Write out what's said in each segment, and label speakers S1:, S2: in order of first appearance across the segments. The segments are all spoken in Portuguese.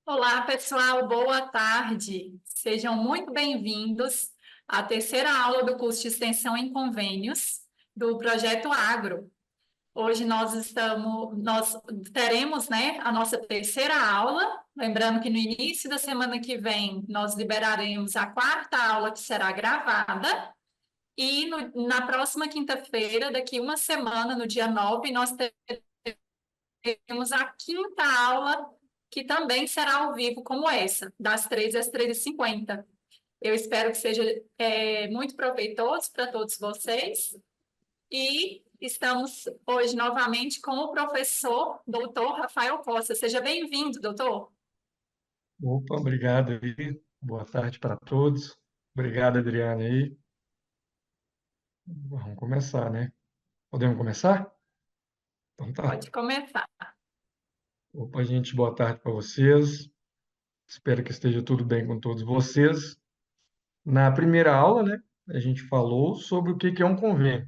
S1: Olá, pessoal, boa tarde. Sejam muito bem-vindos à terceira aula do curso de Extensão em Convênios do Projeto Agro. Hoje nós teremos, né, a nossa terceira aula. Lembrando que no início da semana que vem nós liberaremos a quarta aula, que será gravada. E na próxima quinta-feira, daqui uma semana, no dia 9, nós teremos a quinta aula, que também será ao vivo, como essa, das 13 às 13h50. Eu espero que seja muito proveitoso para todos vocês. E estamos hoje novamente com o professor doutor Rafael Costa. Seja bem-vindo, doutor.
S2: Opa, obrigado aí. Boa tarde para todos. Obrigado, Adriana aí. Vamos começar, né? Podemos começar? Então tá.
S1: Pode começar.
S2: Opa, gente, boa tarde para vocês. Espero que esteja tudo bem com todos vocês. Na primeira aula, né, a gente falou sobre o que que é um convênio.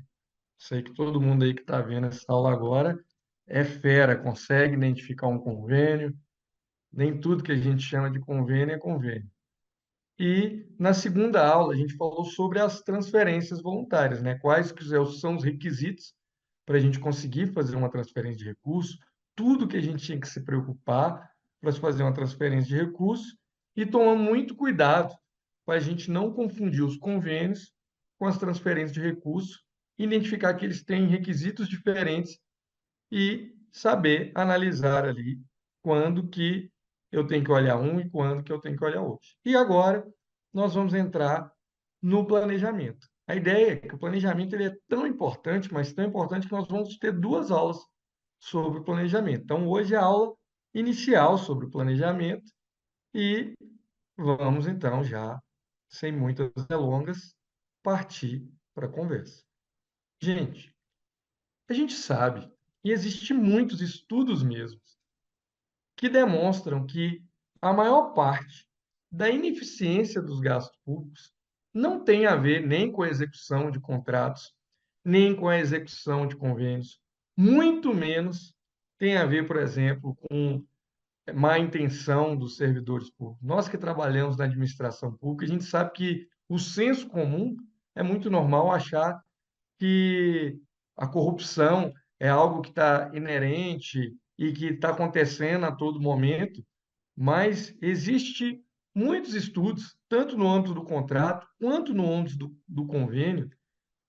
S2: Sei que todo mundo aí que está vendo essa aula agora é fera, consegue identificar um convênio. Nem tudo que a gente chama de convênio é convênio. E na segunda aula a gente falou sobre as transferências voluntárias, né? Quais que são os requisitos para a gente conseguir fazer uma transferência de recursos, tudo que a gente tinha que se preocupar para se fazer uma transferência de recursos e tomar muito cuidado para a gente não confundir os convênios com as transferências de recursos, identificar que eles têm requisitos diferentes e saber analisar ali quando que eu tenho que olhar um e quando que eu tenho que olhar outro. E agora nós vamos entrar no planejamento. A ideia é que o planejamento ele é tão importante, mas tão importante que nós vamos ter duas aulas sobre o planejamento. Então, hoje é a aula inicial sobre o planejamento e vamos então já, sem muitas delongas, partir para a conversa. A gente sabe, e existem muitos estudos mesmo, que demonstram que a maior parte da ineficiência dos gastos públicos não tem a ver nem com a execução de contratos, nem com a execução de convênios, muito menos tem a ver, por exemplo, com má intenção dos servidores públicos. Nós que trabalhamos na administração pública, a gente sabe que o senso comum é muito normal achar que a corrupção é algo que está inerente e que está acontecendo a todo momento, mas existe muitos estudos, tanto no âmbito do contrato quanto no âmbito do convênio,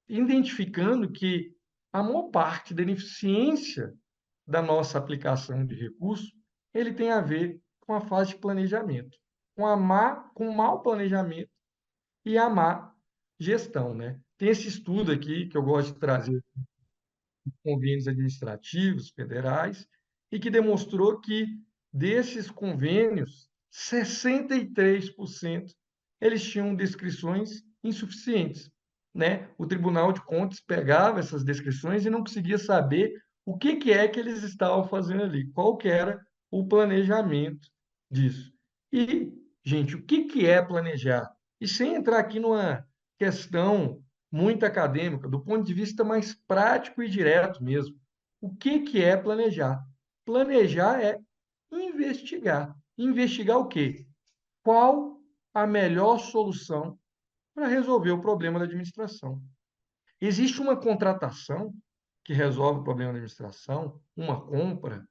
S2: identificando que a maior parte da ineficiência da nossa aplicação de recursos, ele tem a ver com a fase de planejamento, com o mau planejamento e a má gestão, né? Tem esse estudo aqui que eu gosto de trazer, convênios administrativos federais, e que demonstrou que desses convênios, 63% eles tinham descrições insuficientes, né? O Tribunal de Contas pegava essas descrições e não conseguia saber o que que é que eles estavam fazendo ali, qual que era o planejamento disso. E, gente, o que que é planejar? E sem entrar aqui numa questão muito acadêmica, do ponto de vista mais prático e direto mesmo. O que que é planejar? Planejar é investigar. Investigar o quê? Qual a melhor solução para resolver o problema da administração? Existe uma contratação que resolve o problema da administração, uma compra,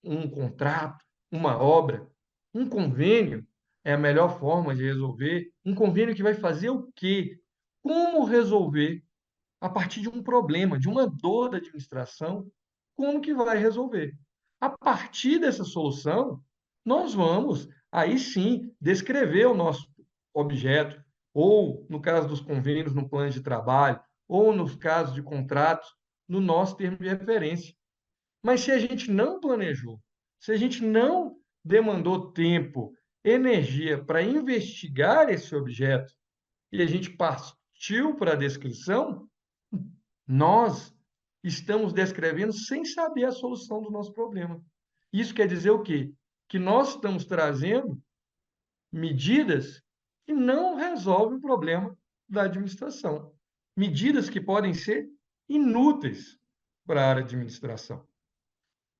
S2: um contrato, uma obra, um convênio é a melhor forma de resolver. Um convênio que vai fazer o quê? Como resolver a partir de um problema, de uma dor da administração, como que vai resolver? A partir dessa solução, nós vamos, aí sim, descrever o nosso objeto, ou, no caso dos convênios, no plano de trabalho, ou nos casos de contratos, no nosso termo de referência. Mas se a gente não planejou, se a gente não demandou tempo, energia para investigar esse objeto, e a gente partiu para a descrição, nós estamos descrevendo sem saber a solução do nosso problema. Isso quer dizer o quê? Que nós estamos trazendo medidas que não resolvem o problema da administração. Medidas que podem ser inúteis para a área de administração.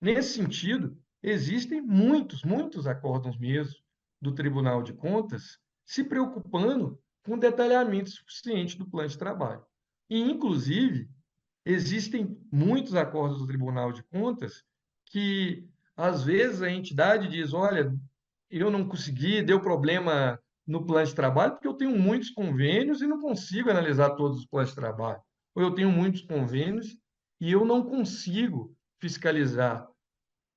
S2: Nesse sentido, existem muitos acórdãos mesmo do Tribunal de Contas se preocupando com detalhamento suficiente do plano de trabalho. E, inclusive, existem muitos acordos do Tribunal de Contas que, às vezes, a entidade diz: olha, eu não consegui, deu problema no plano de trabalho, porque eu tenho muitos convênios e não consigo analisar todos os planos de trabalho. Ou eu tenho muitos convênios e eu não consigo fiscalizar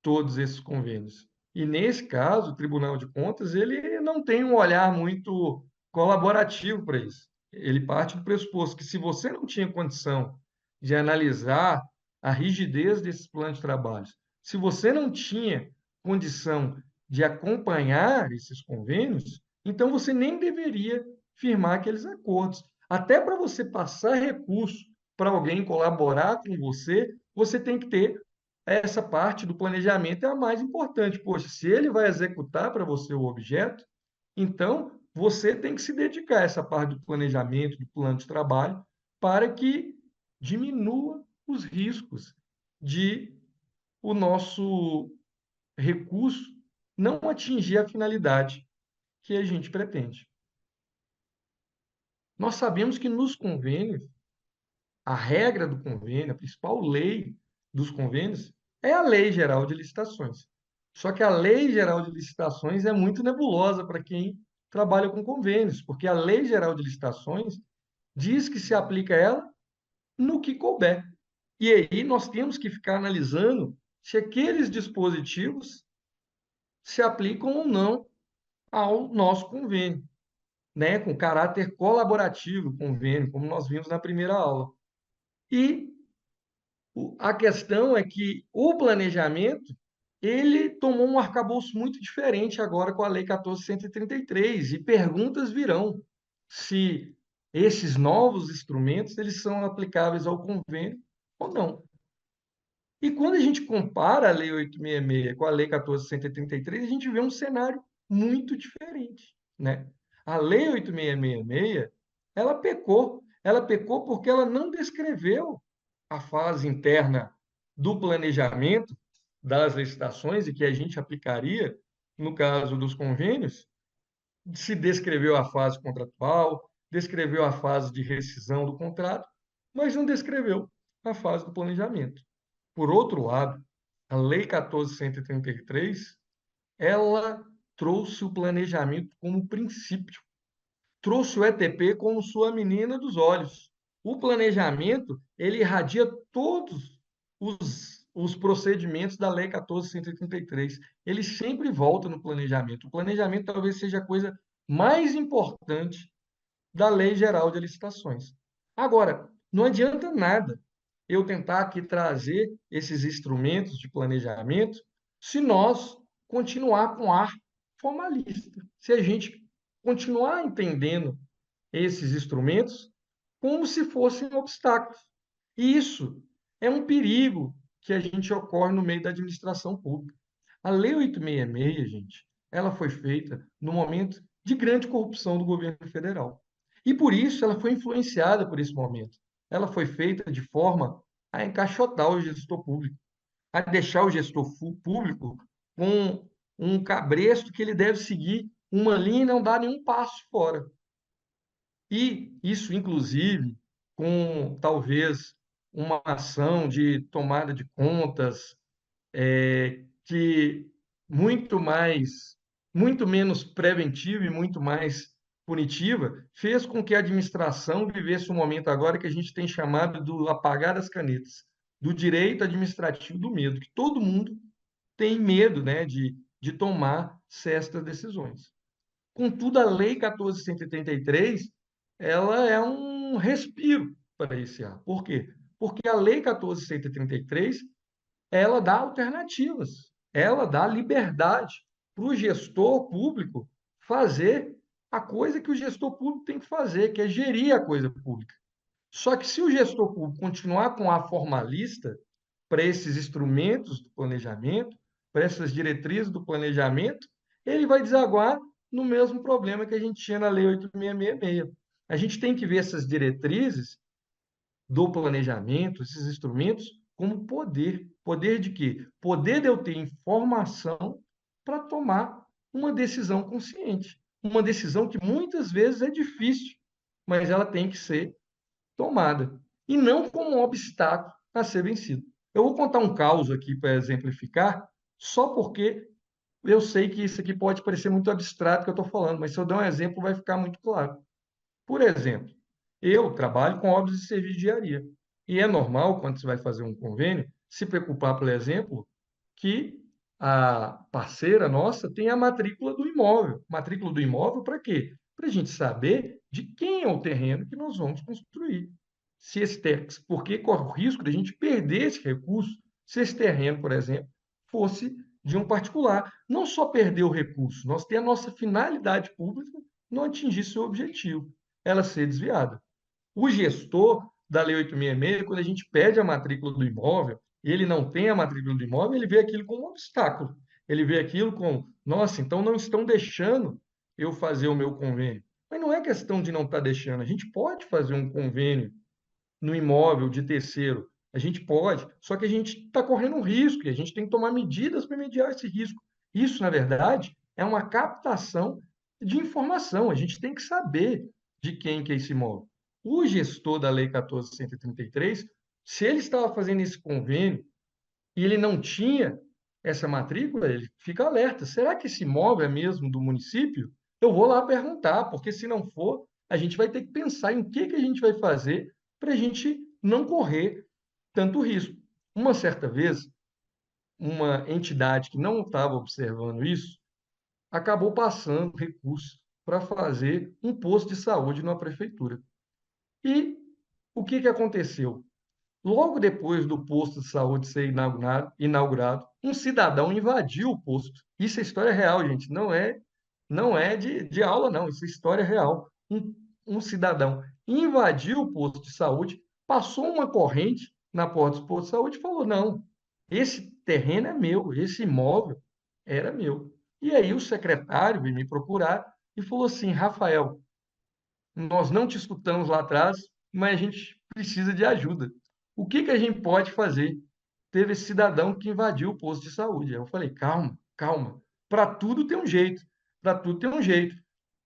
S2: todos esses convênios. E nesse caso, o Tribunal de Contas, ele não tem um olhar muito colaborativo para isso. Ele parte do pressuposto que se você não tinha condição de analisar a rigidez desses planos de trabalho, se você não tinha condição de acompanhar esses convênios, então você nem deveria firmar aqueles acordos. Até para você passar recurso para alguém colaborar com você, você tem que ter essa parte do planejamento é a mais importante. Poxa, se ele vai executar para você o objeto, então você tem que se dedicar a essa parte do planejamento, do plano de trabalho, para que diminua os riscos de o nosso recurso não atingir a finalidade que a gente pretende. Nós sabemos que nos convênios, a regra do convênio, a principal lei dos convênios, é a Lei Geral de Licitações. Só que a Lei Geral de Licitações é muito nebulosa para quem trabalha com convênios, porque a Lei Geral de Licitações diz que se aplica ela no que couber. E aí nós temos que ficar analisando se aqueles dispositivos se aplicam ou não ao nosso convênio, né? Com caráter colaborativo, convênio, como nós vimos na primeira aula. E a questão é que o planejamento ele tomou um arcabouço muito diferente agora com a Lei 14.133 e perguntas virão se esses novos instrumentos eles são aplicáveis ao convênio ou não. E quando a gente compara a Lei 866 com a Lei 14.133, a gente vê um cenário muito diferente, né? A Lei 8.666, ela pecou porque ela não descreveu a fase interna do planejamento das licitações e que a gente aplicaria no caso dos convênios, se descreveu a fase contratual, descreveu a fase de rescisão do contrato, mas não descreveu a fase do planejamento. Por outro lado, a Lei 14.133, ela trouxe o planejamento como princípio, trouxe o ETP como sua menina dos olhos. O planejamento, ele irradia todos os procedimentos da Lei 14.133. Ele sempre volta no planejamento. O planejamento talvez seja a coisa mais importante da Lei Geral de Licitações. Agora, não adianta nada eu tentar aqui trazer esses instrumentos de planejamento se nós continuar com ar formalista, se a gente continuar entendendo esses instrumentos como se fossem obstáculos. E isso é um perigo que a gente ocorre no meio da administração pública. A Lei 866, gente, ela foi feita no momento de grande corrupção do governo federal. E por isso ela foi influenciada por esse momento. Ela foi feita de forma a encaixotar o gestor público, a deixar o gestor público com um cabresto que ele deve seguir uma linha e não dar nenhum passo fora. E isso, inclusive, com talvez uma ação de tomada de contas que muito menos preventiva e muito mais punitiva, fez com que a administração vivesse um momento agora que a gente tem chamado do apagar das canetas, do direito administrativo do medo, que todo mundo tem medo, né, de tomar certas decisões. Contudo, a Lei 14.133, ela é um respiro para esse ar. Por quê? Porque a Lei 14.133, ela dá alternativas, ela dá liberdade para o gestor público fazer a coisa que o gestor público tem que fazer, que é gerir a coisa pública. Só que se o gestor público continuar com a formalista para esses instrumentos do planejamento, para essas diretrizes do planejamento, ele vai desaguar no mesmo problema que a gente tinha na Lei 8.666. A gente tem que ver essas diretrizes do planejamento, esses instrumentos, como poder. Poder de quê? Poder de eu ter informação para tomar uma decisão consciente. Uma decisão que muitas vezes é difícil, mas ela tem que ser tomada. E não como um obstáculo a ser vencido. Eu vou contar um caso aqui para exemplificar, só porque eu sei que isso aqui pode parecer muito abstrato que eu estou falando, mas se eu der um exemplo vai ficar muito claro. Por exemplo, eu trabalho com obras de serviço de engenharia. E é normal, quando você vai fazer um convênio, se preocupar, por exemplo, que a parceira nossa tenha a matrícula do imóvel. Matrícula do imóvel para quê? Para a gente saber de quem é o terreno que nós vamos construir. Se esse terreno, porque corre o risco de a gente perder esse recurso se esse terreno, por exemplo, fosse de um particular. Não só perder o recurso, nós temos a nossa finalidade pública não atingir seu objetivo, ela ser desviada. O gestor da Lei 866, quando a gente pede a matrícula do imóvel e ele não tem a matrícula do imóvel, ele vê aquilo como um obstáculo. Ele vê aquilo como, nossa, então não estão deixando eu fazer o meu convênio. Mas não é questão de não estar deixando. A gente pode fazer um convênio no imóvel de terceiro. A gente pode, só que a gente está correndo um risco e a gente tem que tomar medidas para mediar esse risco. Isso, na verdade, é uma captação de informação. A gente tem que saber de quem que é esse imóvel. O gestor da Lei 14.133, se ele estava fazendo esse convênio e ele não tinha essa matrícula, ele fica alerta. Será que esse imóvel é mesmo do município? Eu vou lá perguntar, porque se não for, a gente vai ter que pensar em o que a gente vai fazer para a gente não correr tanto risco. Uma certa vez, uma entidade que não estava observando isso acabou passando recursos para fazer um posto de saúde na prefeitura. E o que aconteceu? Logo depois do posto de saúde ser inaugurado, um cidadão invadiu o posto. Isso é história real, gente. Não é de aula, não. Isso é história real. Um cidadão invadiu o posto de saúde, passou uma corrente na porta do posto de saúde e falou: não, esse terreno é meu, esse imóvel era meu. E aí o secretário veio me procurar e falou assim: Rafael, nós não te escutamos lá atrás, mas a gente precisa de ajuda. O que a gente pode fazer? Teve esse cidadão que invadiu o posto de saúde. Eu falei, calma, calma. Para tudo tem um jeito. Para tudo tem um jeito.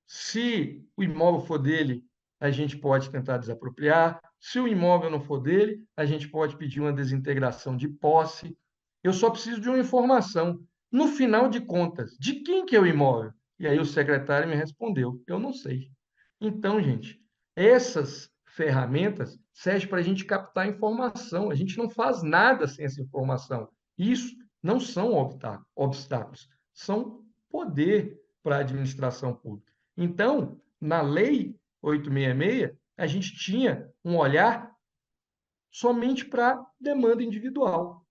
S2: Se o imóvel for dele, a gente pode tentar desapropriar. Se o imóvel não for dele, a gente pode pedir uma desintegração de posse. Eu só preciso de uma informação. No final de contas, de quem que é o imóvel? E aí o secretário me respondeu, eu não sei. Então, gente, essas ferramentas servem para a gente captar informação. A gente não faz nada sem essa informação. Isso não são obstáculos, são poder para a administração pública. Então, na Lei 866, a gente tinha um olhar somente para demanda individual.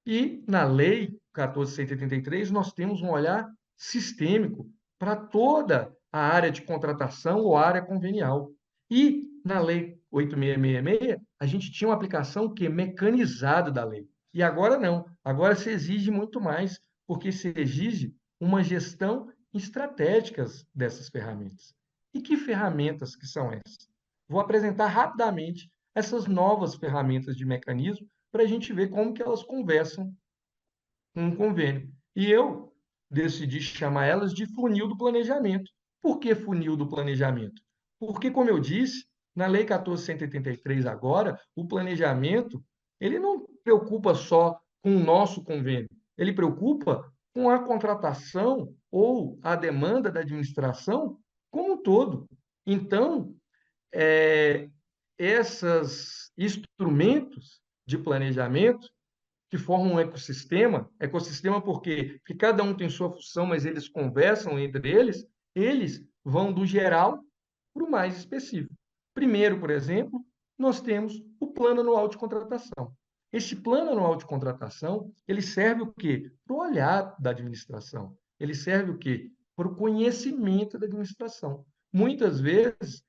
S2: E na Lei 14.183, nós temos um olhar sistêmico para toda a área de contratação ou área convenial. E na Lei 8.666, a gente tinha uma aplicação que é mecanizada da lei. E agora não. Agora se exige muito mais, porque se exige uma gestão estratégica dessas ferramentas. E que ferramentas que são essas? Vou apresentar rapidamente essas novas ferramentas de mecanismo para a gente ver como que elas conversam com um convênio. E eu decidi chamar elas de funil do planejamento. Por que funil do planejamento? Porque, como eu disse, na Lei 14.183 agora, o planejamento ele não preocupa só com o nosso convênio, ele preocupa com a contratação ou a demanda da administração como um todo. Então, é, esses instrumentos de planejamento que formam um ecossistema porque cada um tem sua função, mas eles conversam entre eles vão do geral para o mais específico. Primeiro, por exemplo, nós temos o plano anual de contratação. Esse plano anual de contratação, ele serve o quê? Para o olhar da administração. Ele serve o quê? Para o conhecimento da administração. Muitas vezes,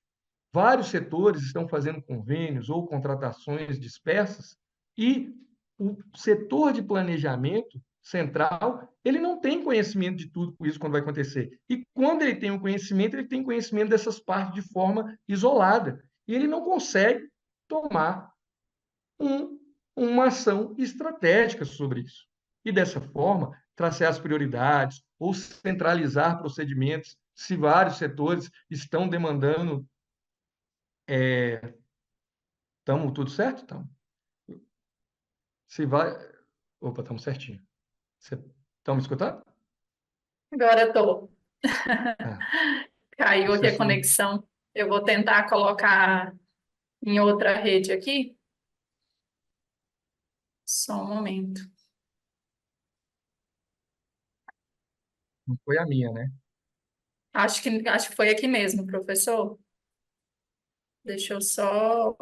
S2: vários setores estão fazendo convênios ou contratações dispersas e o setor de planejamento central, ele não tem conhecimento de tudo isso quando vai acontecer. E quando ele tem o conhecimento, ele tem conhecimento dessas partes de forma isolada. E ele não consegue tomar um uma ação estratégica sobre isso. E dessa forma, traçar as prioridades ou centralizar procedimentos, se vários setores estão demandando. Estamos tudo certo? Então, se vai. Opa, estamos certinho. Estão me escutando?
S1: Agora estou.
S2: Ah,
S1: Caiu aqui
S2: você
S1: a
S2: só.
S1: conexão. Eu vou tentar colocar em outra rede aqui. Só um momento.
S2: Não foi a minha, né?
S1: Acho que foi aqui mesmo, professor. Deixa eu só.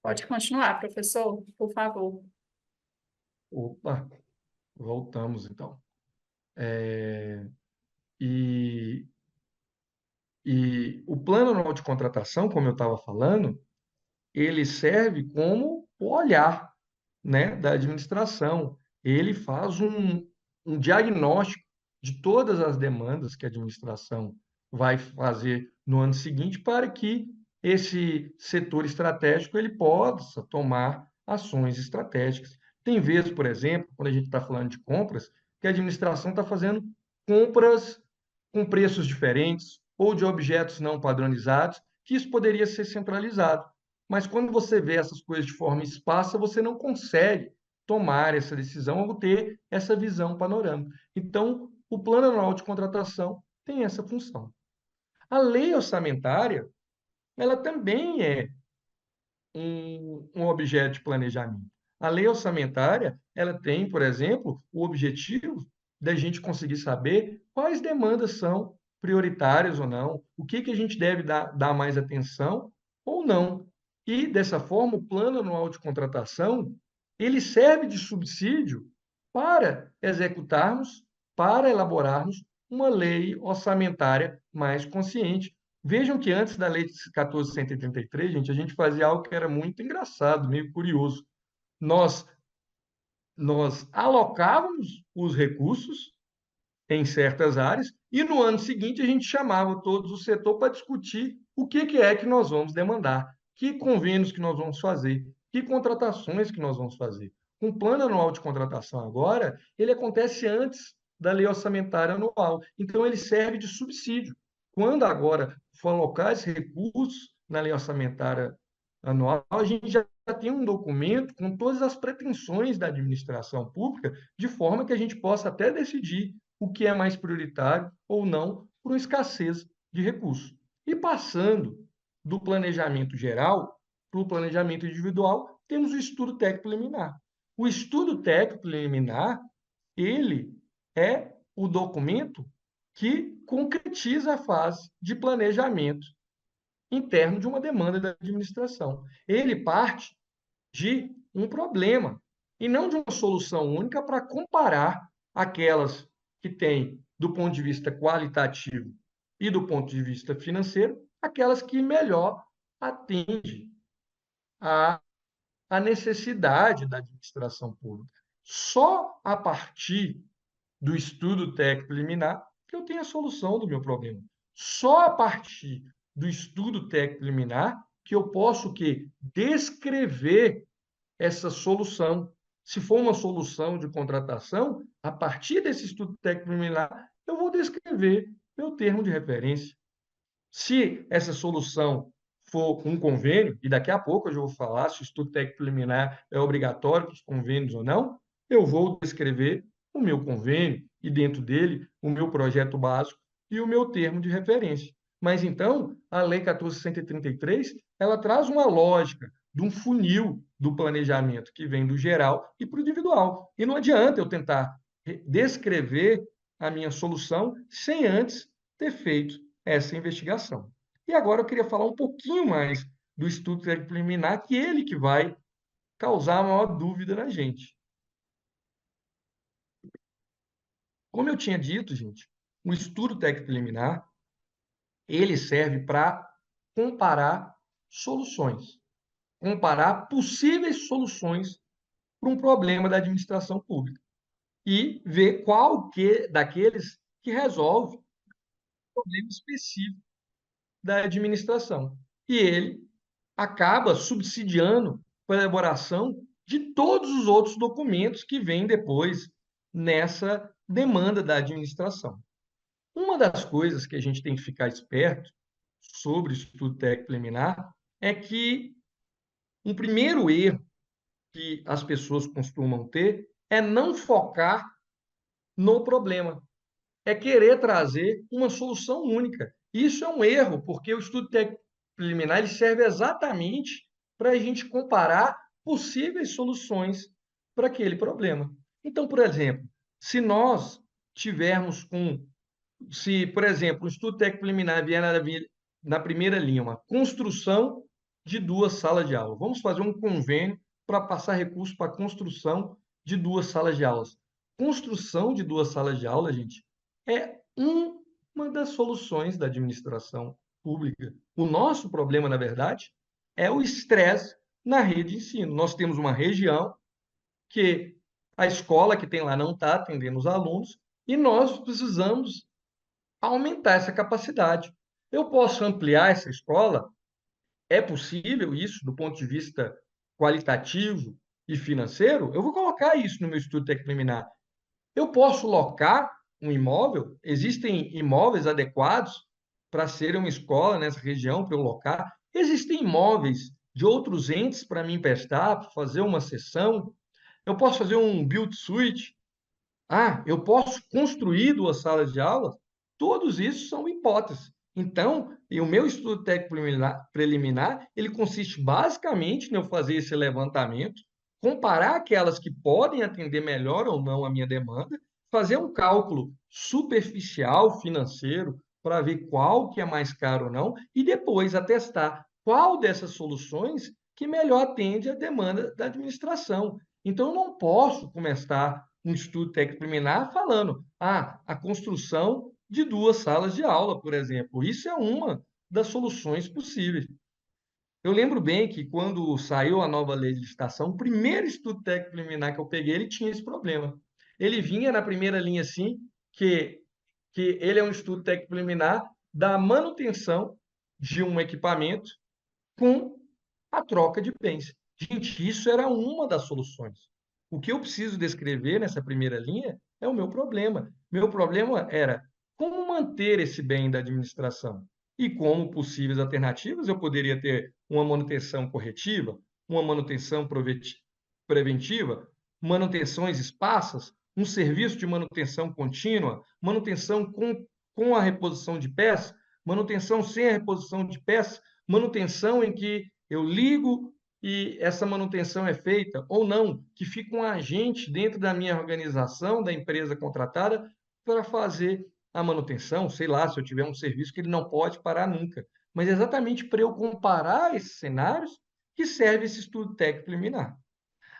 S1: Pode continuar, professor, por favor.
S2: Opa, voltamos então. E, e o plano anual de contratação, como eu estava falando, ele serve como o olhar, né, da administração. Ele faz um diagnóstico de todas as demandas que a administração vai fazer no ano seguinte para que esse setor estratégico ele possa tomar ações estratégicas. Tem vezes, por exemplo, quando a gente está falando de compras, que a administração está fazendo compras com preços diferentes ou de objetos não padronizados, que isso poderia ser centralizado. Mas quando você vê essas coisas de forma esparsa, você não consegue tomar essa decisão ou ter essa visão panorâmica. Então, o plano anual de contratação tem essa função. A lei orçamentária, ela também é um objeto de planejamento. A lei orçamentária, ela tem, por exemplo, o objetivo da gente conseguir saber quais demandas são prioritárias ou não, o que a gente deve dar mais atenção ou não. E, dessa forma, o plano anual de contratação, ele serve de subsídio para executarmos, para elaborarmos uma lei orçamentária mais consciente. Vejam que antes da Lei de 14.133, gente, a gente fazia algo que era muito engraçado, meio curioso. Nós, nós alocávamos os recursos em certas áreas e no ano seguinte a gente chamava todos o setor para discutir o que é que nós vamos demandar, que convênios que nós vamos fazer, que contratações que nós vamos fazer. O plano anual de contratação agora, ele acontece antes da lei orçamentária anual, então ele serve de subsídio. Quando agora for alocar esses recursos na lei orçamentária anual, a gente já tem um documento com todas as pretensões da administração pública, de forma que a gente possa até decidir o que é mais prioritário ou não por uma escassez de recursos. E passando do planejamento geral para o planejamento individual, temos o estudo técnico preliminar. O estudo técnico preliminar, ele é o documento que concretiza a fase de planejamento interno de uma demanda da administração. Ele parte de um problema e não de uma solução única para comparar aquelas que têm, do ponto de vista qualitativo e do ponto de vista financeiro, aquelas que melhor atendem à, à necessidade da administração pública. Só a partir do estudo técnico preliminar que eu tenho a solução do meu problema. Só a partir do estudo técnico preliminar que eu posso que descrever essa solução. Se for uma solução de contratação, a partir desse estudo técnico preliminar, eu vou descrever meu termo de referência. Se essa solução for um convênio, e daqui a pouco eu já vou falar se o estudo técnico preliminar é obrigatório para os convênios ou não, eu vou descrever o meu convênio e dentro dele o meu projeto básico e o meu termo de referência. Mas então, a Lei 14.133, ela traz uma lógica de um funil do planejamento que vem do geral e para o individual. E não adianta eu tentar descrever a minha solução sem antes ter feito essa investigação. E agora eu queria falar um pouquinho mais do estudo técnico preliminar, que é ele que vai causar a maior dúvida na gente. Como eu tinha dito, gente, o estudo técnico preliminar, ele serve para comparar soluções, comparar possíveis soluções para um problema da administração pública e ver qual que daqueles que resolve o problema específico da administração. E ele acaba subsidiando a elaboração de todos os outros documentos que vêm depois nessa demanda da administração. Uma das coisas que a gente tem que ficar esperto sobre o estudo técnico preliminar é que um primeiro erro que as pessoas costumam ter é não focar no problema, é querer trazer uma solução única. Isso é um erro, porque o estudo técnico preliminar ele serve exatamente para a gente comparar possíveis soluções para aquele problema. Então, por exemplo, se nós tivermos com, se, por exemplo, o estudo técnico preliminar vier na primeira linha, uma construção de duas salas de aula. Vamos fazer um convênio para passar recursos para a construção de duas salas de aulas. Construção de duas salas de aula, gente, é uma das soluções da administração pública. O nosso problema, na verdade, é o estresse na rede de ensino. Nós temos uma região que a escola que tem lá não está atendendo os alunos e nós precisamos aumentar essa capacidade. Eu posso ampliar essa escola? É possível isso do ponto de vista qualitativo e financeiro? Eu vou colocar isso no meu estudo técnico preliminar. Eu posso locar um imóvel? Existem imóveis adequados para ser uma escola nessa região para eu locar? Existem imóveis de outros entes para me emprestar, para fazer uma sessão? Eu posso fazer um build suite? Ah, eu posso construir duas salas de aula? Todos isso são hipóteses. Então, e o meu estudo técnico preliminar, ele consiste basicamente em eu fazer esse levantamento, comparar aquelas que podem atender melhor ou não a minha demanda, fazer um cálculo superficial financeiro para ver qual que é mais caro ou não, e depois atestar qual dessas soluções que melhor atende a demanda da administração. Então, eu não posso começar um estudo técnico preliminar falando, a construção de duas salas de aula, por exemplo. Isso é uma das soluções possíveis. Eu lembro bem que quando saiu a nova lei de licitação, o primeiro estudo técnico preliminar que eu peguei, ele tinha esse problema. Ele vinha na primeira linha assim, que ele é um estudo técnico preliminar da manutenção de um equipamento com a troca de bens. Gente, isso era uma das soluções. O que eu preciso descrever nessa primeira linha é o meu problema. Meu problema era como manter esse bem da administração. E como possíveis alternativas, eu poderia ter uma manutenção corretiva, uma manutenção preventiva, manutenções esparsas, um serviço de manutenção contínua, manutenção com a reposição de peças, manutenção sem a reposição de peças, manutenção em que eu ligo e essa manutenção é feita, ou não, que fica um agente dentro da minha organização, da empresa contratada, para fazer a manutenção, sei lá, se eu tiver um serviço que ele não pode parar nunca. Mas é exatamente para eu comparar esses cenários que serve esse estudo técnico preliminar.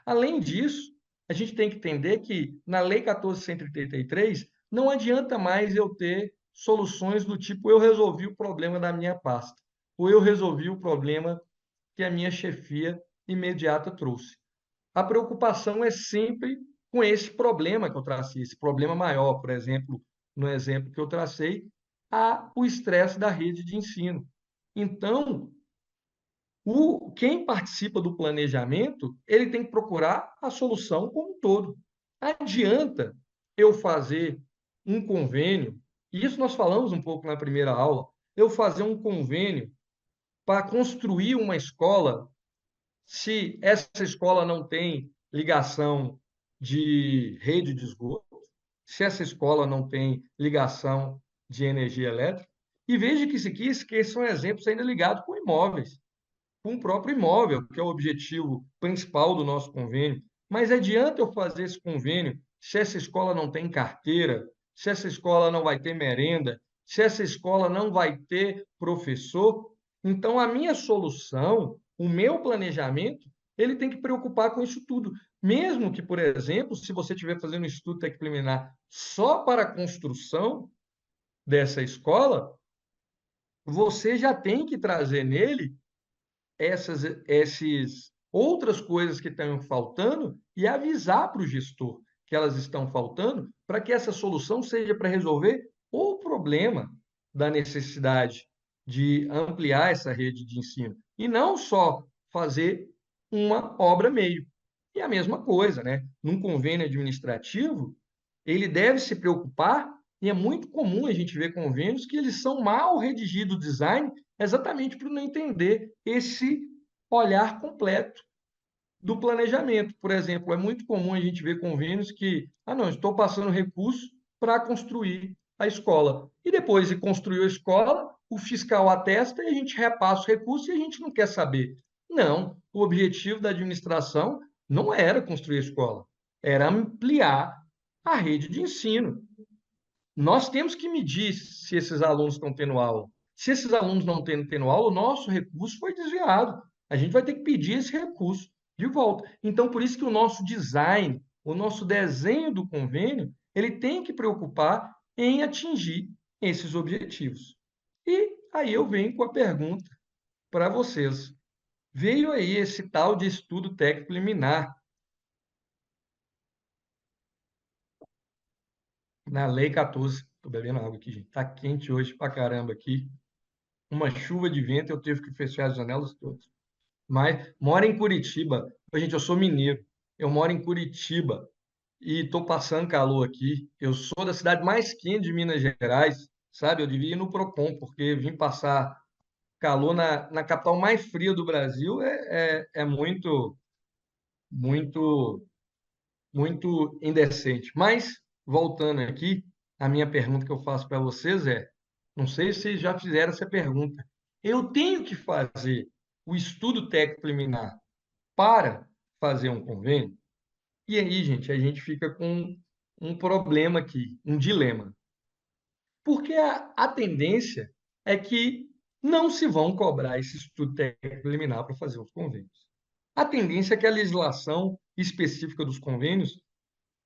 S2: Além disso, a gente tem que entender que na Lei 14.133 não adianta mais eu ter soluções do tipo eu resolvi o problema da minha pasta, ou eu resolvi o problema que a minha chefia imediata trouxe. A preocupação é sempre com esse problema que eu tracei, esse problema maior, por exemplo, no exemplo que eu tracei, o estresse da rede de ensino. Então, quem participa do planejamento, ele tem que procurar a solução como um todo. Adianta eu fazer um convênio, e isso nós falamos um pouco na primeira aula, eu fazer um convênio para construir uma escola, se essa escola não tem ligação de rede de esgoto, se essa escola não tem ligação de energia elétrica, e veja que isso aqui são exemplos ainda ligados com imóveis, com o próprio imóvel, que é o objetivo principal do nosso convênio. Mas adianta eu fazer esse convênio se essa escola não tem carteira, se essa escola não vai ter merenda, se essa escola não vai ter professor? Então, a minha solução, o meu planejamento, ele tem que preocupar com isso tudo. Mesmo que, por exemplo, se você estiver fazendo um estudo técnico preliminar só para a construção dessa escola, você já tem que trazer nele esses outras coisas que estão faltando e avisar para o gestor que elas estão faltando, para que essa solução seja para resolver o problema da necessidade de ampliar essa rede de ensino e não só fazer uma obra meio. E a mesma coisa, né? Num convênio administrativo, ele deve se preocupar, e é muito comum a gente ver convênios que eles são mal redigidos o design, exatamente por não entender esse olhar completo do planejamento. Por exemplo, é muito comum a gente ver convênios que, não, estou passando recurso para construir a escola. E depois de construir a escola, o fiscal atesta e a gente repassa o recurso e a gente não quer saber. Não, o objetivo da administração não era construir a escola, era ampliar a rede de ensino. Nós temos que medir se esses alunos estão tendo aula. Se esses alunos não estão tendo aula, o nosso recurso foi desviado. A gente vai ter que pedir esse recurso de volta. Então, por isso que o nosso design, o nosso desenho do convênio, ele tem que preocupar em atingir esses objetivos. E aí eu venho com a pergunta para vocês. Veio aí esse tal de estudo técnico liminar na Lei 14. Estou bebendo água aqui, gente. Está quente hoje pra caramba aqui. Uma chuva de vento, eu tive que fechar as janelas todas. Mas moro em Curitiba. Ô, gente, eu sou mineiro. Eu moro em Curitiba e estou passando calor aqui. Eu sou da cidade mais quente de Minas Gerais, sabe? Eu devia ir no Procon, porque vim passar calor na capital mais fria do Brasil é muito, muito, muito indecente. Mas, voltando aqui, a minha pergunta que eu faço para vocês é: não sei se vocês já fizeram essa pergunta. Eu tenho que fazer o estudo técnico preliminar para fazer um convênio? E aí, gente, a gente fica com um problema aqui, um dilema. Porque a tendência é que não se vão cobrar esse estudo técnico preliminar para fazer os convênios. A tendência é que a legislação específica dos convênios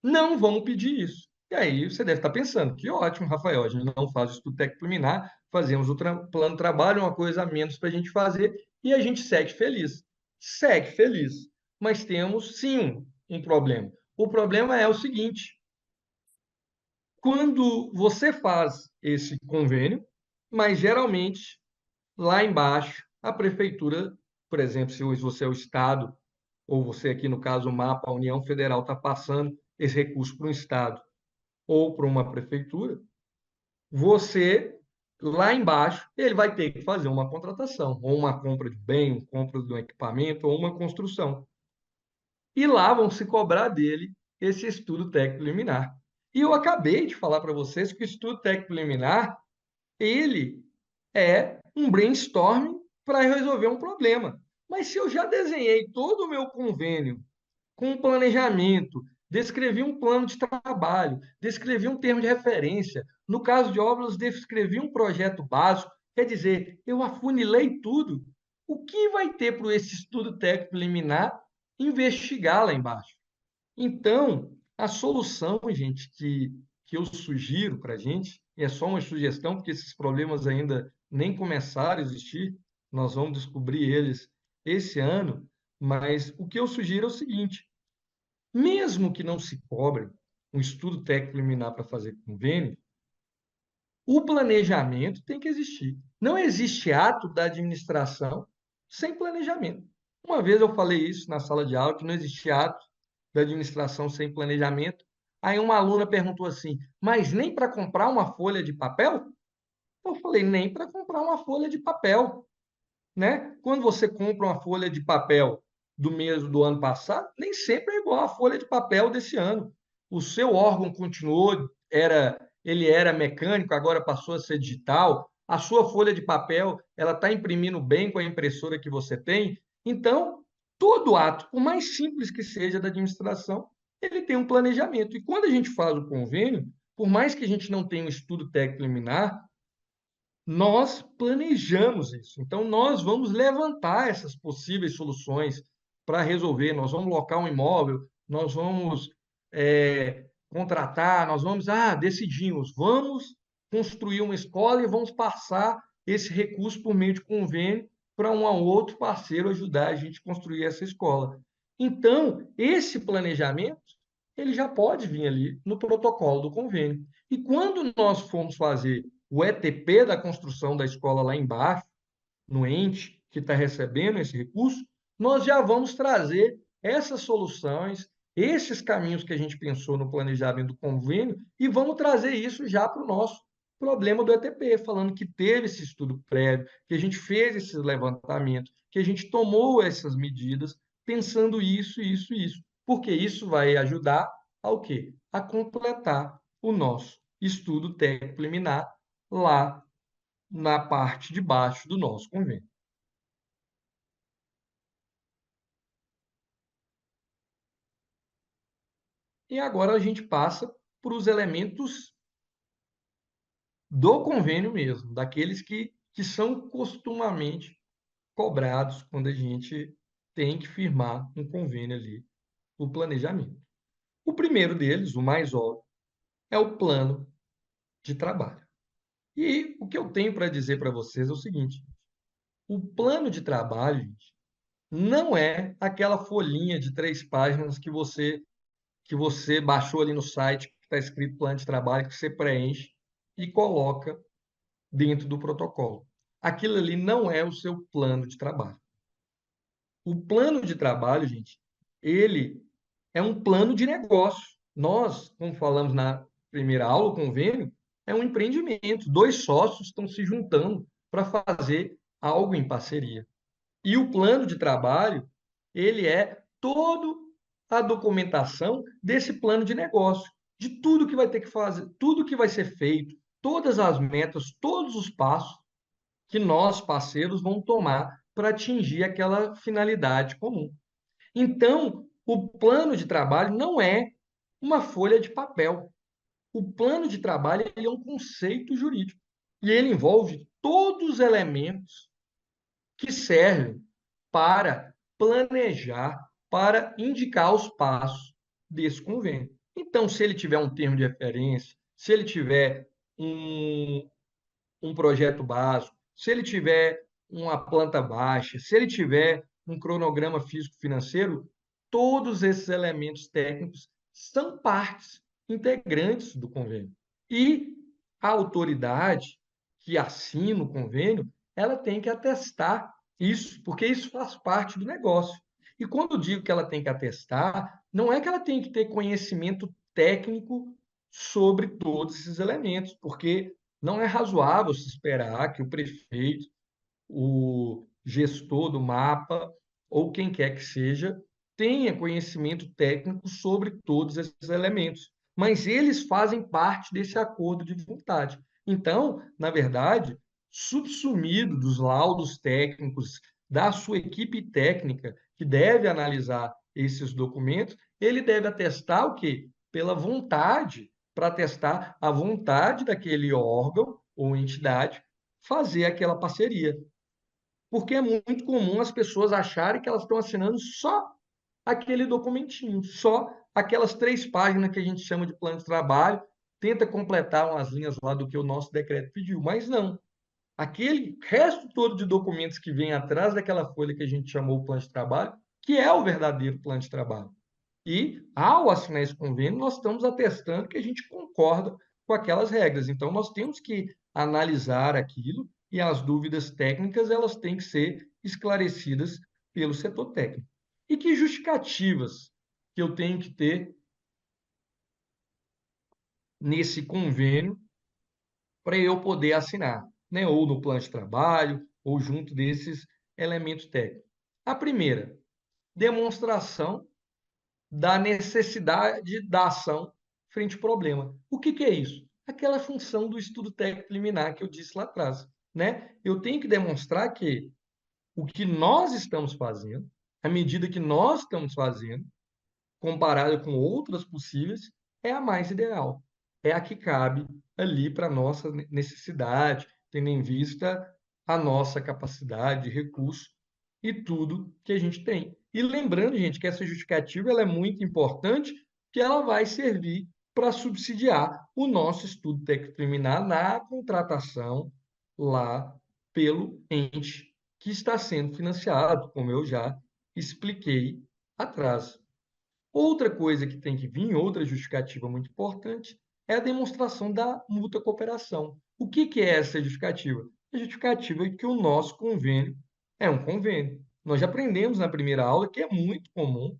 S2: não vão pedir isso. E aí você deve estar pensando, que ótimo, Rafael, a gente não faz o estudo técnico preliminar, fazemos o plano de trabalho, uma coisa a menos para a gente fazer, e a gente segue feliz. Segue feliz. Mas temos, sim, um problema. O problema é o seguinte: quando você faz esse convênio, mas geralmente lá embaixo, a prefeitura, por exemplo, se você é o Estado, ou você aqui no caso o MAPA, a União Federal, está passando esse recurso para um Estado ou para uma prefeitura, você, lá embaixo, ele vai ter que fazer uma contratação, ou uma compra de bem, uma compra de um equipamento, ou uma construção. E lá vão se cobrar dele esse estudo técnico preliminar. E eu acabei de falar para vocês que o estudo técnico preliminar, ele é um brainstorming para resolver um problema. Mas se eu já desenhei todo o meu convênio com um planejamento, descrevi um plano de trabalho, descrevi um termo de referência. No caso de obras, descrevi um projeto básico. Quer dizer, eu afunilei tudo. O que vai ter para esse estudo técnico preliminar investigar lá embaixo? Então, a solução, gente, que eu sugiro para a gente, e é só uma sugestão, porque esses problemas ainda nem começaram a existir, nós vamos descobrir eles esse ano, mas o que eu sugiro é o seguinte: mesmo que não se cobre um estudo técnico preliminar para fazer convênio, o planejamento tem que existir. Não existe ato da administração sem planejamento. Uma vez eu falei isso na sala de aula, que não existe ato da administração sem planejamento. Aí uma aluna perguntou assim: mas nem para comprar uma folha de papel? Eu falei: nem para comprar uma folha de papel, né? Quando você compra uma folha de papel do mês do ano passado, nem sempre é igual à folha de papel desse ano. O seu órgão continuou, ele era mecânico, agora passou a ser digital. A sua folha de papel, ela está imprimindo bem com a impressora que você tem. Então, todo ato, por mais simples que seja da administração, ele tem um planejamento. E quando a gente faz o convênio, por mais que a gente não tenha um estudo técnico preliminar, nós planejamos isso. Então, nós vamos levantar essas possíveis soluções para resolver. Nós vamos locar um imóvel, nós vamos contratar, nós vamos, decidimos, vamos construir uma escola e vamos passar esse recurso por meio de convênio para um outro parceiro ajudar a gente a construir essa escola. Então, esse planejamento, ele já pode vir ali no protocolo do convênio. E quando nós formos fazer o ETP da construção da escola lá embaixo, no ente que está recebendo esse recurso, nós já vamos trazer essas soluções, esses caminhos que a gente pensou no planejamento do convênio, e vamos trazer isso já para o nosso problema do ETP, falando que teve esse estudo prévio, que a gente fez esse levantamento, que a gente tomou essas medidas, pensando isso, isso, isso. Porque isso vai ajudar ao quê? A completar o nosso estudo técnico preliminar lá na parte de baixo do nosso convênio. E agora a gente passa para os elementos do convênio mesmo, daqueles que são costumamente cobrados quando a gente tem que firmar um convênio ali, o planejamento. O primeiro deles, o mais óbvio, é o plano de trabalho. E o que eu tenho para dizer para vocês é o seguinte: o plano de trabalho, gente, não é aquela folhinha de 3 páginas que você baixou ali no site, que está escrito plano de trabalho, que você preenche e coloca dentro do protocolo. Aquilo ali não é o seu plano de trabalho. O plano de trabalho, gente, ele é um plano de negócio. Nós, como falamos na primeira aula, o convênio é um empreendimento. 2 sócios estão se juntando para fazer algo em parceria. E o plano de trabalho, ele é toda a documentação desse plano de negócio, de tudo que vai ter que fazer, tudo que vai ser feito, todas as metas, todos os passos que nós, parceiros, vamos tomar para atingir aquela finalidade comum. Então, o plano de trabalho não é uma folha de papel. O plano de trabalho ele é um conceito jurídico e ele envolve todos os elementos que servem para planejar, para indicar os passos desse convênio. Então, se ele tiver um termo de referência, se ele tiver um projeto básico, se ele tiver uma planta baixa, se ele tiver um cronograma físico-financeiro, todos esses elementos técnicos são partes integrantes do convênio. E a autoridade que assina o convênio, ela tem que atestar isso, porque isso faz parte do negócio. E quando eu digo que ela tem que atestar, não é que ela tem que ter conhecimento técnico sobre todos esses elementos, porque não é razoável se esperar que o prefeito, o gestor do mapa, ou quem quer que seja, tenha conhecimento técnico sobre todos esses elementos. Mas eles fazem parte desse acordo de vontade. Então, na verdade, subsumido dos laudos técnicos da sua equipe técnica, que deve analisar esses documentos, ele deve atestar o quê? Pela vontade, para atestar a vontade daquele órgão ou entidade fazer aquela parceria. Porque é muito comum as pessoas acharem que elas estão assinando só aquele documentinho, só aquelas 3 páginas que a gente chama de plano de trabalho, tenta completar umas linhas lá do que o nosso decreto pediu, mas não. Aquele resto todo de documentos que vem atrás daquela folha que a gente chamou o plano de trabalho, que é o verdadeiro plano de trabalho. E, ao assinar esse convênio, nós estamos atestando que a gente concorda com aquelas regras. Então, nós temos que analisar aquilo e as dúvidas técnicas elas têm que ser esclarecidas pelo setor técnico. E que justificativas que eu tenho que ter nesse convênio para eu poder assinar, né? Ou no plano de trabalho, ou junto desses elementos técnicos. A primeira, demonstração da necessidade da ação frente ao problema. O que é isso? Aquela função do estudo técnico preliminar que eu disse lá atrás, né? Eu tenho que demonstrar que o que nós estamos fazendo, a medida que nós estamos fazendo, comparada com outras possíveis, é a mais ideal. É a que cabe ali para a nossa necessidade, tendo em vista a nossa capacidade de recurso e tudo que a gente tem. E lembrando, gente, que essa justificativa ela é muito importante, que ela vai servir para subsidiar o nosso estudo técnico preliminar na contratação lá pelo ente que está sendo financiado, como eu já expliquei atrás. Outra coisa que tem que vir, outra justificativa muito importante, é a demonstração da mútua cooperação. O que que é essa justificativa? A justificativa é que o nosso convênio é um convênio. Nós já aprendemos na primeira aula que é muito comum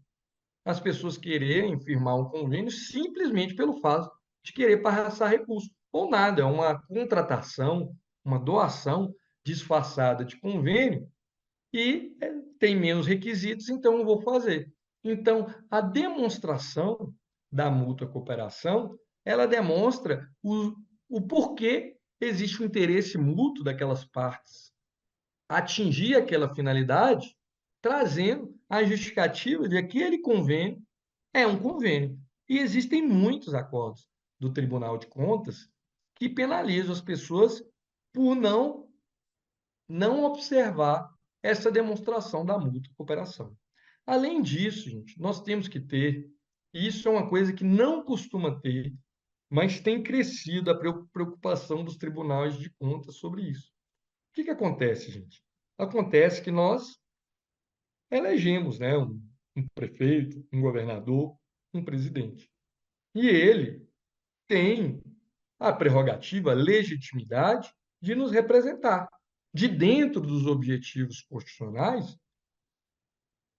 S2: as pessoas quererem firmar um convênio simplesmente pelo fato de querer passar recurso. Ou nada, é uma contratação, uma doação disfarçada de convênio e tem menos requisitos, então eu vou fazer. Então, a demonstração da mútua cooperação, ela demonstra o porquê existe um interesse mútuo daquelas partes atingir aquela finalidade, trazendo a justificativa de que aquele convênio é um convênio. E existem muitos acordos do Tribunal de Contas que penalizam as pessoas por não observar essa demonstração da mútua cooperação. Além disso, gente, nós temos que ter, e isso é uma coisa que não costuma ter, mas tem crescido a preocupação dos tribunais de contas sobre isso. O que que acontece, gente? Acontece que nós elegemos, né, um prefeito, um governador, um presidente. E ele tem a prerrogativa, a legitimidade de nos representar. De dentro dos objetivos constitucionais,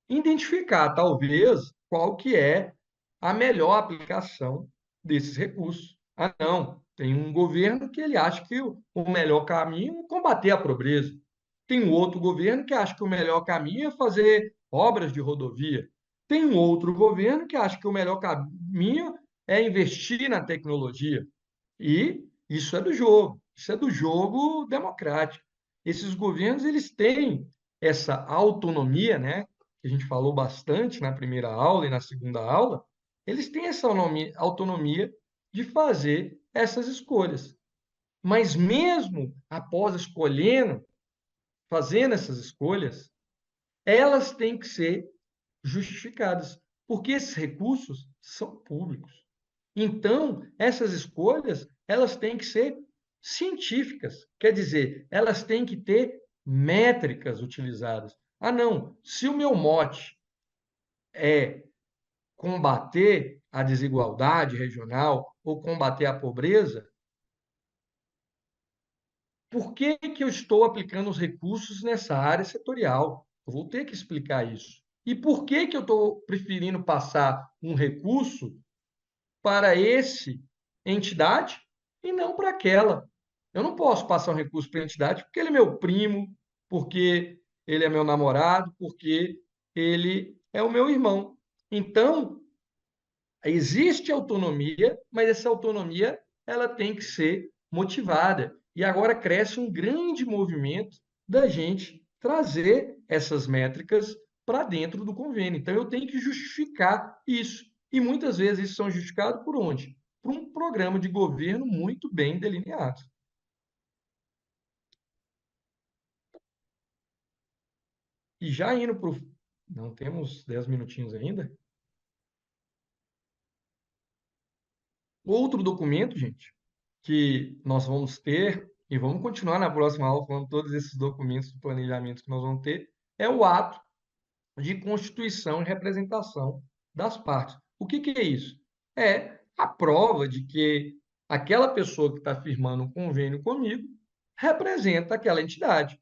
S2: identificar, talvez, qual que é a melhor aplicação desses recursos. Ah, não, tem um governo que ele acha que o melhor caminho é combater a pobreza. Tem um outro governo que acha que o melhor caminho é fazer obras de rodovia. Tem um outro governo que acha que o melhor caminho é investir na tecnologia. E isso é do jogo democrático. Esses governos eles têm essa autonomia, né, que a gente falou bastante na primeira aula e na segunda aula, eles têm essa autonomia de fazer essas escolhas. Mas mesmo após escolhendo, fazendo essas escolhas, elas têm que ser justificadas, porque esses recursos são públicos. Então, essas escolhas, elas têm que ser científicas, quer dizer, elas têm que ter métricas utilizadas. Ah, não, se o meu mote é combater a desigualdade regional ou combater a pobreza, por que que eu estou aplicando os recursos nessa área setorial? Eu vou ter que explicar isso. E por que que eu estou preferindo passar um recurso para esse entidade e não para aquela? Eu não posso passar um recurso para a entidade porque ele é meu primo, porque ele é meu namorado, porque ele é o meu irmão. Então, existe autonomia, mas essa autonomia ela tem que ser motivada. E agora cresce um grande movimento da gente trazer essas métricas para dentro do convênio. Então, eu tenho que justificar isso. E muitas vezes isso são justificados por onde? Por um programa de governo muito bem delineado. E já indo para o. Não temos 10 minutinhos ainda? Outro documento, gente, que nós vamos ter, e vamos continuar na próxima aula falando todos esses documentos de planejamento que nós vamos ter, é o ato de constituição e representação das partes. O que que é isso? É a prova de que aquela pessoa que está firmando um convênio comigo representa aquela entidade,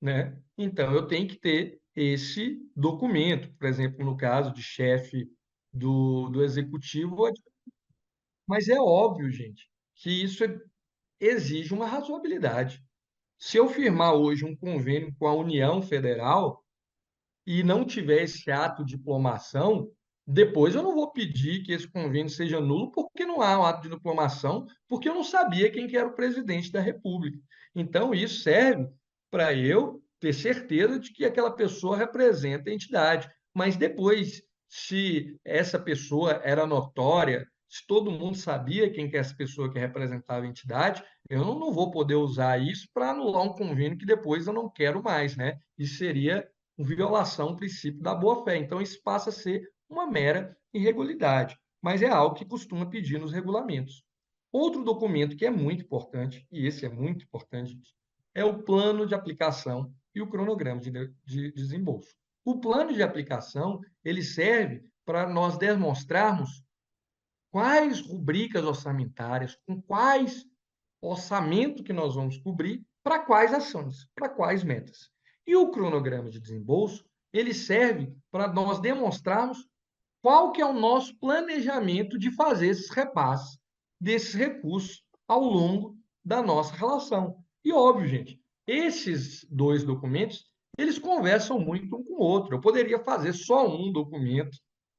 S2: né? Então, eu tenho que ter esse documento, por exemplo, no caso de chefe do executivo, mas é óbvio, gente, que isso exige uma razoabilidade. Se eu firmar hoje um convênio com a União Federal e não tiver esse ato de diplomação, depois eu não vou pedir que esse convênio seja nulo, porque não há um ato de diplomação, porque eu não sabia quem que era o presidente da República. Então, isso serve para eu ter certeza de que aquela pessoa representa a entidade. Mas depois, se essa pessoa era notória, se todo mundo sabia quem que é essa pessoa que representava a entidade, eu não vou poder usar isso para anular um convênio que depois eu não quero mais, né? Isso seria violação do princípio da boa-fé. Então, isso passa a ser uma mera irregularidade, mas é algo que costuma pedir nos regulamentos. Outro documento que é muito importante, e esse é muito importante, é o plano de aplicação e e o cronograma de desembolso. O plano de aplicação, ele serve para nós demonstrarmos quais rubricas orçamentárias, com quais orçamento que nós vamos cobrir, para quais ações, para quais metas. E o cronograma de desembolso, ele serve para nós demonstrarmos qual que é o nosso planejamento de fazer esses repasses desses recursos ao longo da nossa relação. E óbvio, gente, esses dois documentos, eles conversam muito um com o outro. Eu poderia fazer só um documento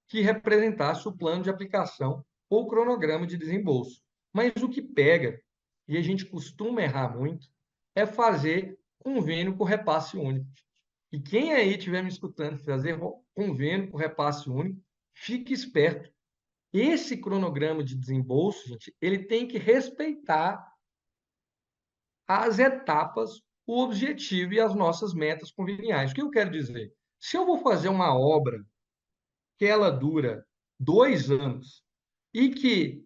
S2: que representasse o plano de aplicação ou o cronograma de desembolso. Mas o que pega, e a gente costuma errar muito, é fazer convênio com repasse único. E quem aí estiver me escutando fazer convênio com repasse único, fique esperto. Esse cronograma de desembolso, gente, ele tem que respeitar as etapas, o objetivo e as nossas metas conveniais. O que eu quero dizer? Se eu vou fazer uma obra que ela dura 2 anos e que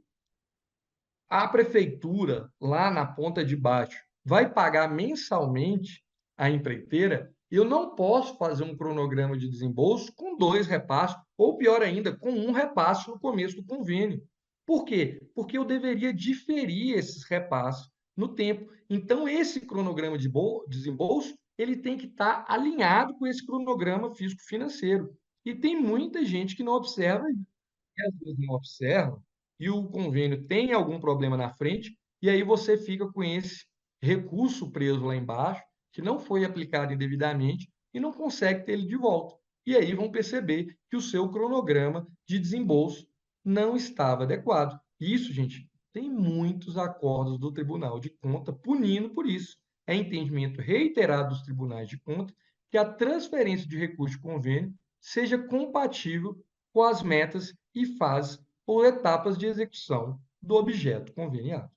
S2: a prefeitura, lá na ponta de baixo, vai pagar mensalmente a empreiteira, eu não posso fazer um cronograma de desembolso com 2 repasses, ou pior ainda, com 1 repasse no começo do convênio. Por quê? Porque eu deveria diferir esses repasses no tempo. Então, esse cronograma de desembolso, ele tem que estar alinhado com esse cronograma físico-financeiro. E tem muita gente que não observa e às vezes não observa, e o convênio tem algum problema na frente, e aí você fica com esse recurso preso lá embaixo, que não foi aplicado indevidamente, e não consegue ter ele de volta. E aí vão perceber que o seu cronograma de desembolso não estava adequado. Isso, gente, tem muitos acordos do Tribunal de Contas punindo por isso. É entendimento reiterado dos tribunais de contas que a transferência de recurso de convênio seja compatível com as metas e fases ou etapas de execução do objeto conveniado.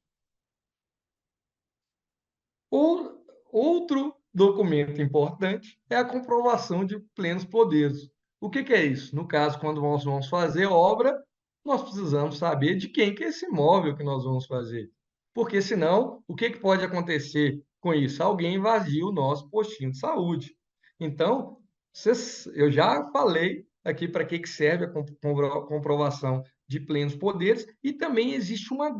S2: Outro documento importante é a comprovação de plenos poderes. O que é isso? No caso, quando nós vamos fazer obra, nós precisamos saber de quem que é esse imóvel que nós vamos fazer. Porque senão, o que pode acontecer com isso? Alguém invadir o nosso postinho de saúde. Então, eu já falei aqui para que serve a comprovação de plenos poderes e também existe uma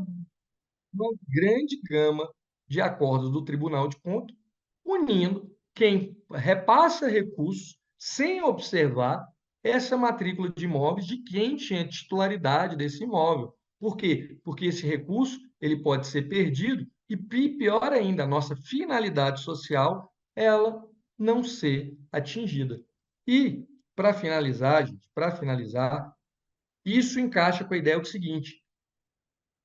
S2: grande gama de acordos do Tribunal de Contas punindo quem repassa recursos sem observar essa matrícula de imóveis de quem tinha titularidade desse imóvel. Por quê? Porque esse recurso ele pode ser perdido e, pior ainda, a nossa finalidade social, ela não ser atingida. E, para finalizar, gente, para finalizar, isso encaixa com a ideia do seguinte,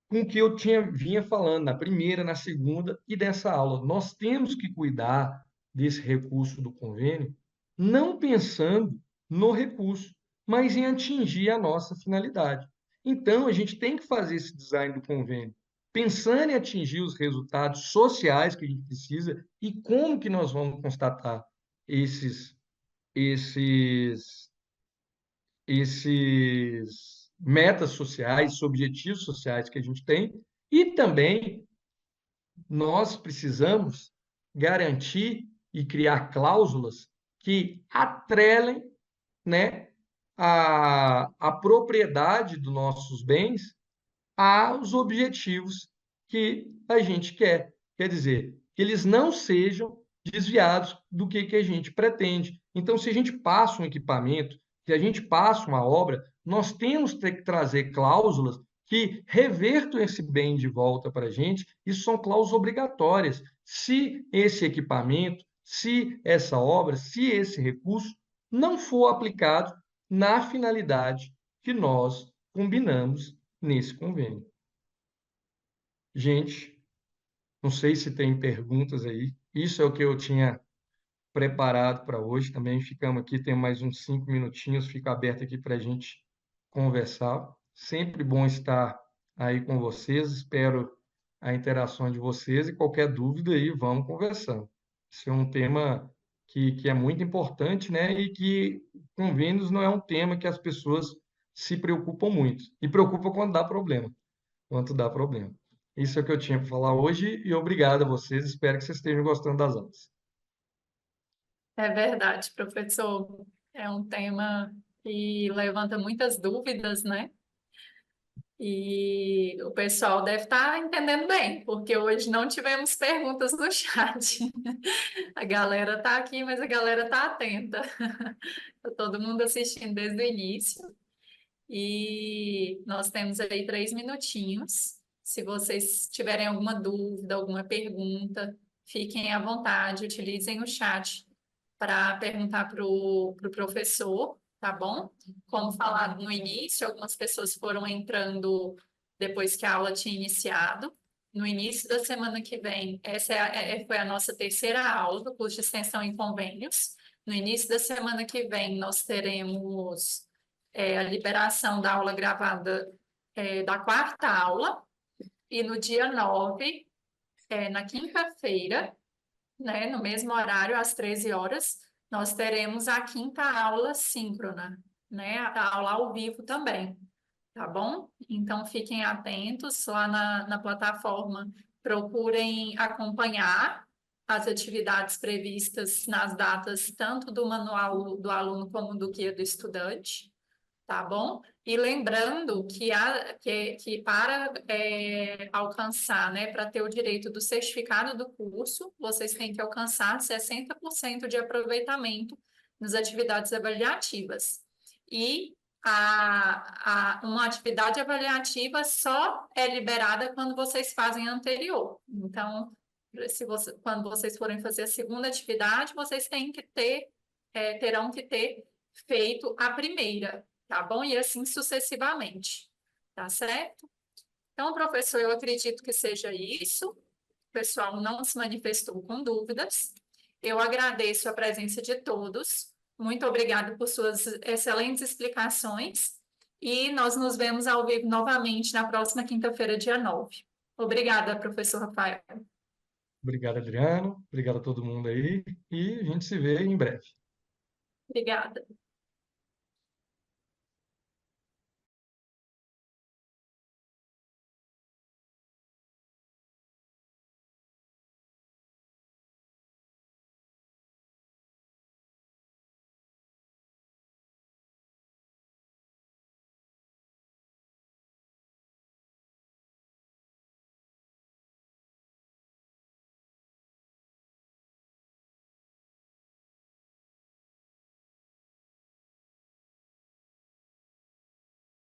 S2: com o que eu vinha falando na primeira, na segunda e dessa aula. Nós temos que cuidar desse recurso do convênio, não pensando no recurso, mas em atingir a nossa finalidade. Então, a gente tem que fazer esse design do convênio, pensando em atingir os resultados sociais que a gente precisa e como que nós vamos constatar esses, esses, esses metas sociais, objetivos sociais que a gente tem, e também nós precisamos garantir e criar cláusulas que atrelem, né, a propriedade dos nossos bens aos objetivos que a gente quer. Quer dizer, que eles não sejam desviados do que a gente pretende. Então, se a gente passa um equipamento, se a gente passa uma obra, nós temos que trazer cláusulas que revertam esse bem de volta para a gente. Isso são cláusulas obrigatórias. Se esse equipamento, se essa obra, se esse recurso não for aplicado na finalidade que nós combinamos nesse convênio. Gente, não sei se tem perguntas aí. Isso é o que eu tinha preparado para hoje. Também ficamos aqui, tem mais uns 5 minutinhos, fica aberto aqui para a gente conversar. Sempre bom estar aí com vocês. Espero a interação de vocês e qualquer dúvida aí, vamos conversando. Esse é um tema que é muito importante, né? E que convênios não é um tema que as pessoas se preocupam muito. E preocupa quando dá problema. Quanto dá problema. Isso é o que eu tinha para falar hoje e obrigado a vocês. Espero que vocês estejam gostando das aulas.
S1: É verdade, professor. É um tema que levanta muitas dúvidas, né? E o pessoal deve estar entendendo bem, porque hoje não tivemos perguntas no chat. A galera está aqui, mas a galera está atenta. Tá todo mundo assistindo desde o início. E nós temos aí 3 minutinhos. Se vocês tiverem alguma dúvida, alguma pergunta, fiquem à vontade, utilizem o chat para perguntar para o professor, tá bom? Como falado no início, algumas pessoas foram entrando depois que a aula tinha iniciado. No início da semana que vem, essa foi a nossa terceira aula do curso de extensão em convênios. No início da semana que vem, nós teremos a liberação da aula gravada da quarta aula, e no dia 9, na quinta-feira, né, no mesmo horário, às 13 horas, nós teremos a quinta aula síncrona, né, a aula ao vivo também, tá bom? Então, fiquem atentos lá na plataforma, procurem acompanhar as atividades previstas nas datas, tanto do manual do aluno como do guia do estudante, tá bom? E lembrando que para alcançar, né, para ter o direito do certificado do curso, vocês têm que alcançar 60% de aproveitamento nas atividades avaliativas. E uma atividade avaliativa só é liberada quando vocês fazem a anterior. Então, quando vocês forem fazer a segunda atividade, vocês terão que ter feito a primeira, tá bom? E assim sucessivamente, tá certo? Então, professor, eu acredito que seja isso. O pessoal não se manifestou com dúvidas. Eu agradeço a presença de todos. Muito obrigada por suas excelentes explicações. E nós nos vemos ao vivo novamente na próxima quinta-feira, dia 9. Obrigada, professor Rafael.
S2: Obrigado, Adriano. Obrigado a todo mundo aí. E a gente se vê em breve.
S1: Obrigada.